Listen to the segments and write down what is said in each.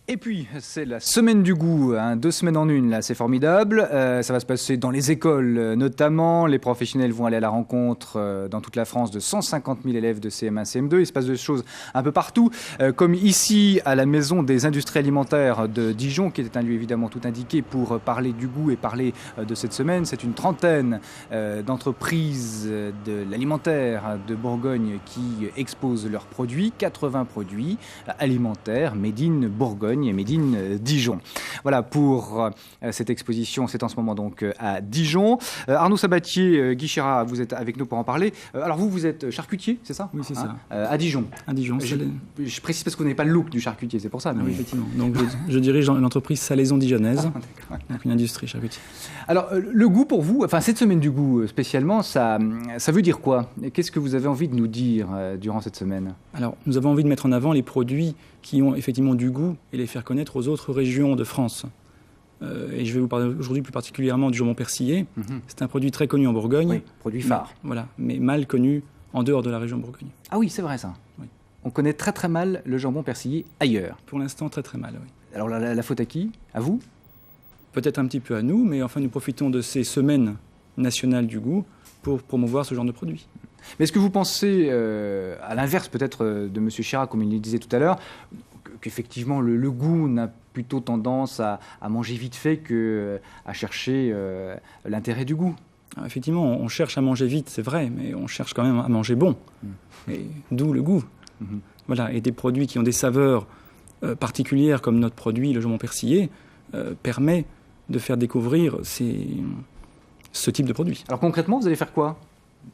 Et puis, c'est la semaine du goût, 2 semaines en une, là, c'est formidable. Ça va se passer dans les écoles notamment. Les professionnels vont aller à la rencontre dans toute la France de 150 000 élèves de CM1, CM2. Il se passe des choses un peu partout, comme ici à la Maison des Industries Alimentaires de Dijon, qui était un lieu évidemment tout indiqué pour parler du goût et parler de cette semaine. C'est une trentaine d'entreprises de l'alimentaire de Bourgogne qui exposent leurs produits, 80 produits alimentaires, made in Bourgogne et made in Dijon. Voilà pour cette exposition, c'est en ce moment donc à Dijon. Arnaud Sabatier, Guy Chérat, vous êtes avec nous pour en parler. Alors vous êtes charcutier, c'est ça? Oui, c'est ça. À Dijon. À Dijon. Je précise parce qu'on n'est pas le look du charcutier, c'est pour ça. Mais... Oui, effectivement. Donc je dirige l'entreprise Salaison Dijonnaise, donc une industrie charcutière. Alors le goût pour vous, enfin cette semaine du goût spécialement, ça veut dire quoi? Qu'est-ce que vous avez envie de nous dire durant cette semaine? Alors nous avons envie de mettre en avant les produits qui ont effectivement du goût et les faire connaître aux autres régions de France. Et je vais vous parler aujourd'hui plus particulièrement du jambon persillé. C'est un produit très connu en Bourgogne. Oui, produit phare. Voilà, mais mal connu en dehors de la région Bourgogne. Ah oui, c'est vrai ça. Oui. On connaît très très mal le jambon persillé ailleurs. Pour l'instant, très très mal, oui. Alors la faute à qui? À vous? Peut-être un petit peu à nous, mais enfin nous profitons de ces semaines nationales du goût pour promouvoir ce genre de produit. Mais est-ce que vous pensez, à l'inverse peut-être de M. Chirac, comme il le disait tout à l'heure, qu'effectivement le goût n'a plutôt tendance à manger vite fait qu'à chercher l'intérêt du goût? Alors, effectivement, on cherche à manger vite, c'est vrai, mais on cherche quand même à manger bon. Et d'où le goût. Voilà, et des produits qui ont des saveurs particulières, comme notre produit, le jambon persillé, permet de faire découvrir ce type de produit. Alors concrètement, vous allez faire quoi?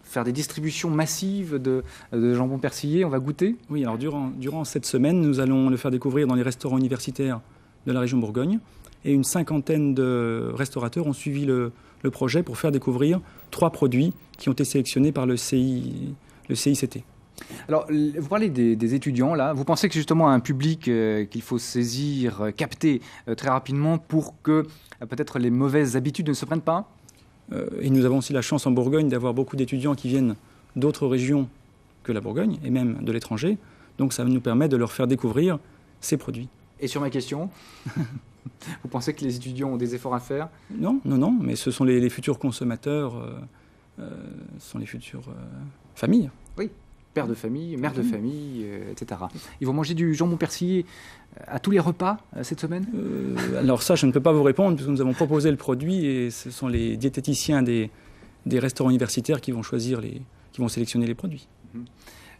Faire des distributions massives de jambon persillé, on va goûter? Oui, alors durant cette semaine, nous allons le faire découvrir dans les restaurants universitaires de la région Bourgogne. Et une cinquantaine de restaurateurs ont suivi le projet pour faire découvrir 3 produits qui ont été sélectionnés par le CICT. Alors, vous parlez des étudiants, là. Vous pensez que c'est justement un public qu'il faut saisir, capter très rapidement pour que peut-être les mauvaises habitudes ne se prennent pas? Et nous avons aussi la chance en Bourgogne d'avoir beaucoup d'étudiants qui viennent d'autres régions que la Bourgogne et même de l'étranger. Donc ça nous permet de leur faire découvrir ces produits. Et sur ma question, vous pensez que les étudiants ont des efforts à faire? Non, mais ce sont les futurs consommateurs, ce sont les futures familles. Oui, père de famille, mère de famille, etc. Ils vont manger du jambon persillé à tous les repas cette semaine? Alors ça, je ne peux pas vous répondre, puisque nous avons proposé le produit et ce sont les diététiciens des restaurants universitaires qui vont qui vont sélectionner les produits.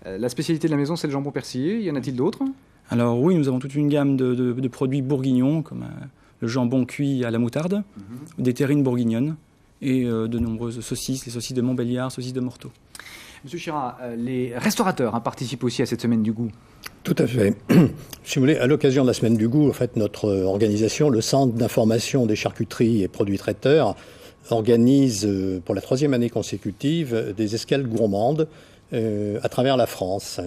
La spécialité de la maison, c'est le jambon persillé. Y en a-t-il d'autres? Alors oui, nous avons toute une gamme de produits bourguignons, comme le jambon cuit à la moutarde, des terrines bourguignonnes et de nombreuses saucisses, les saucisses de Montbéliard, saucisses de Morteau. Monsieur Chérat, les restaurateurs participent aussi à cette semaine du goût. Tout à fait. Si vous voulez, à l'occasion de la semaine du goût, en fait, notre organisation, le Centre d'information des charcuteries et produits traiteurs, organise pour la 3e année consécutive des escales gourmandes à travers la France.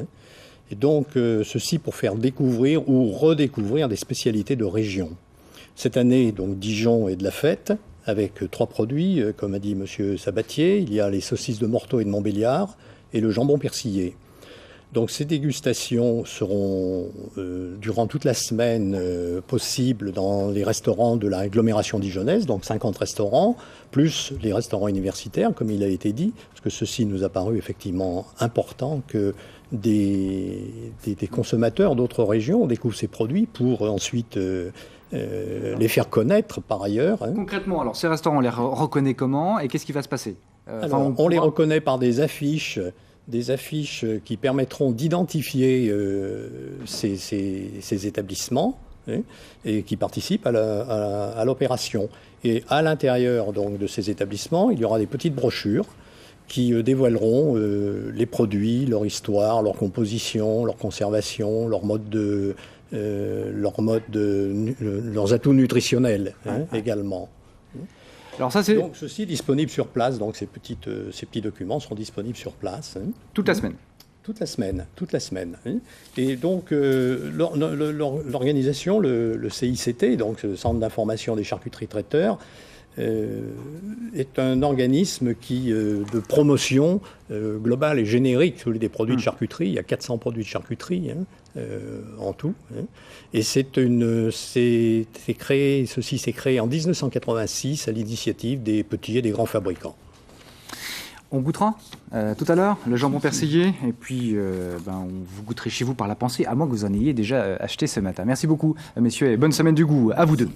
Et donc, ceci pour faire découvrir ou redécouvrir des spécialités de région. Cette année, donc, Dijon est de la fête, avec 3 produits, comme a dit M. Sabatier. Il y a les saucisses de Morteau et de Montbéliard et le jambon persillé. Donc ces dégustations seront durant toute la semaine possibles dans les restaurants de l'agglomération dijonnaise, donc 50 restaurants, plus les restaurants universitaires, comme il a été dit, parce que ceci nous a paru effectivement important que des consommateurs d'autres régions découvrent ces produits pour ensuite les faire connaître par ailleurs. Concrètement, alors ces restaurants, on les reconnaît comment et qu'est-ce qui va se passer? On les reconnaît par des affiches qui permettront d'identifier ces établissements et qui participent à l'opération. Et à l'intérieur donc, de ces établissements, il y aura des petites brochures qui dévoileront les produits, leur histoire, leur composition, leur conservation, leurs atouts nutritionnels également. Alors ça, c'est... Donc ceci est disponible sur place, donc ces petits documents seront disponibles sur place. Toute la semaine? Toute la semaine. Et donc l'organisation, le CICT, donc le Centre d'information des charcuteries traiteurs, est un organisme de promotion globale et générique des produits de charcuterie. Il y a 400 produits de charcuterie en tout. Et ceci s'est créé en 1986 à l'initiative des petits et des grands fabricants. On goûtera tout à l'heure le jambon persillé et puis vous goûterez chez vous par la pensée, à moins que vous en ayez déjà acheté ce matin. Merci beaucoup, messieurs, et bonne semaine du goût à vous deux.